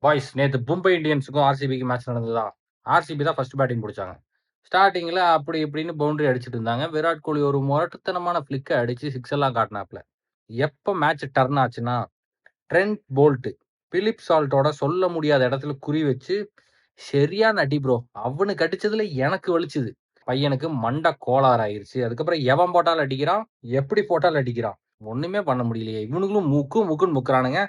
Boys நேத்து Mumbai இந்தியன்ஸுக்கும் ஆர்சிபிக்கும் match நடந்ததா? RCB தான் ஃபர்ஸ்ட் பேட்டிங் புடிச்சாங்க. ஸ்டார்ட்டிங்ல அப்படி இப்படின்னு பவுண்டரி அடிச்சுட்டு இருந்தாங்க. விராட் கோலி ஒரு முரட்டுத்தனமான ஃபிளிக்க அடிச்சு சிக்ஸ் எல்லாம் காட்டுனாப்ல. எப்ப மேட்ச் டர்ன் ஆச்சுன்னா, ட்ரெண்ட் போல்ட், பிலிப் சால்ட்டோட சொல்ல முடியாத இடத்துல குறி வச்சு, சரியான அடி ப்ரோ. அவனுக்கு அடிச்சதுல எனக்கு வலிச்சுது. பையனுக்கு மண்ட கோளாறு ஆயிருச்சு. அதுக்கப்புறம் எவன் போட்டாலும் அடிக்கிறான், எப்படி போட்டாலும் அடிக்கிறான். ஒண்ணுமே பண்ண முடியலையே. இவனுங்களும் முக்குன்னு முக்குறானுங்க.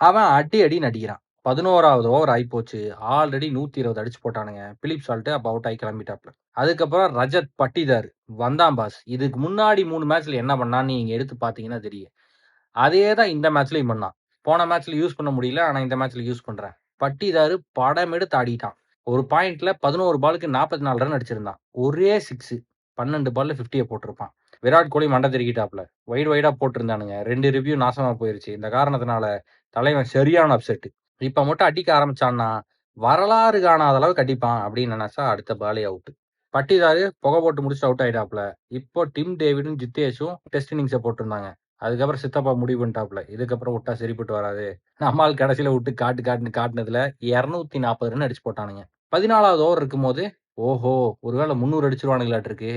அவன் அடி அடின்னு அடிக்கிறான். 11வது ஓவர் ஆயிப்போச்சு. ஆல்ரெடி 120 அடிச்சு போட்டானுங்க. பிலிப் சால்ட் அப்ப அவுட் ஆகி கிளம்பிட்டாப்ல. அதுக்கப்புறம் ரஜத் பட்டிதார் வந்தான் பாஸ். இதுக்கு முன்னாடி 3 மேட்ச்ல என்ன பண்ணான்னு நீங்க எடுத்து பார்த்தீங்கன்னா தெரியும். அதே தான் இந்த மேட்ச்லயும் பண்ணான். போன மேட்ச்ல யூஸ் பண்ண முடியல. ஆனா இந்த மேட்ச்ல யூஸ் பண்றேன். பட்டிதாரு படம் எடுத்து ஆடிட்டான். ஒரு பாயிண்ட்ல 11 பாலுக்கு 44 ரன் அடிச்சிருந்தான். ஒரே 6. 12 பால்ல 50ய போட்டிருப்பான். விராட் கோலி மண்டை திருக்கிட்டாப்ல. வைடா போட்டிருந்தானுங்க. 2 ரிவ்யூ நாசமா போயிருச்சு. இந்த காரணத்தினால தலைவன் சரியான அப்செட். இப்ப மட்டும் அடிக்க ஆரம்பிச்சான்னா, வரலாறு காணாத அளவுக்கு அடிப்பான் அப்படின்னு நினைச்சா அடுத்த பாலே அவுட். பட்டிதாரு புகை போட்டு முடிச்சுட்டு அவுட் ஆயிட்டாப்ல. இப்போ டிம் டேவிடும் ஜித்தேஷும் டெஸ்ட் இன்னிங்ஸ போட்டிருந்தாங்க. அதுக்கப்புறம் சித்தப்பா முடிவு பண்ணிட்டாப்ல. இதுக்கப்புறம் விட்டா சரிப்பட்டு வராது. நம்மால் கடைசியில விட்டு காட்டுன்னு காட்டுனதுல 240 ரன் அடிச்சு போட்டானுங்க. 14வது ஓவர் இருக்கும்போது, ஓஹோ! ஒருவேளை 300 அடிச்சிருவானுங்களாட்டிருக்கு.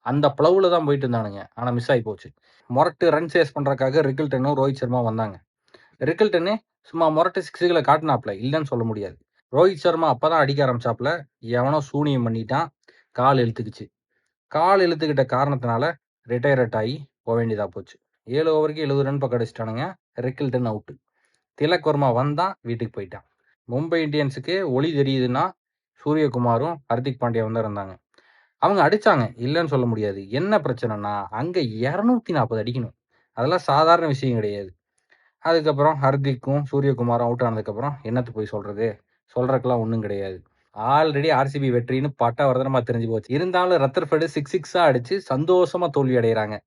அந்த பிளவுல தான் போயிட்டு இருந்தானுங்க. ஆனா மிஸ் ஆயி போச்சு. மொரட்டு ரன் சேஸ் பண்றதுக்காக ரிக்கில்டனும், ரோஹித் சர்மாவும் வந்தாங்க. ரிக்கில்டனு சும்மா மொரட்டு சிக்ஸுகள காட்டுனாப்ல. இல்லன்னு சொல்ல முடியாது. ரோஹித் சர்மா அப்பதான் அடிக்க ஆரம்பிச்சாப்ல. எவனோ சூனியம் பண்ணிட்டான். கால் இழுத்துக்கிச்சு. கால் இழுத்துக்கிட்ட காரணத்தினால ரிட்டயர்ட் ஆகி வேண்டியதா போச்சு. 7 ஓவருக்கு 70 ரன் பக்கம் அடிச்சுட்டானுங்க. Rickelton out. திலக் வர்மா வந்தான், வீட்டுக்கு போயிட்டான். மும்பை இந்தியன்ஸுக்கு ஒளி தெரியுதுன்னா, சூரியகுமாரும், ஹர்திக் பாண்டியாவும் தான் இருந்தாங்க. அவங்க அடிச்சாங்க. இல்லன்னு சொல்ல முடியாது. என்ன பிரச்சனைன்னா, அங்க 240 அடிக்கணும். அதெல்லாம் சாதாரண விஷயம் கிடையாது. அதுக்கப்புறம் ஹர்திக்கும், சூரியகுமாரும் அவுட் ஆனதுக்கப்புறம் என்னத்த போய் சொல்றது? சொல்றதுக்கெல்லாம் ஒண்ணும் கிடையாது. ஆல்ரெடி ஆர்சிபி வெற்றின்னு பட்டவர்த்தனமா தெரிஞ்சு போச்சு. இருந்தாலும் ரத்தர்ஃபோர்டு 6 6ஆ அடிச்சு சந்தோஷமா தோல்வி அடையறாங்க.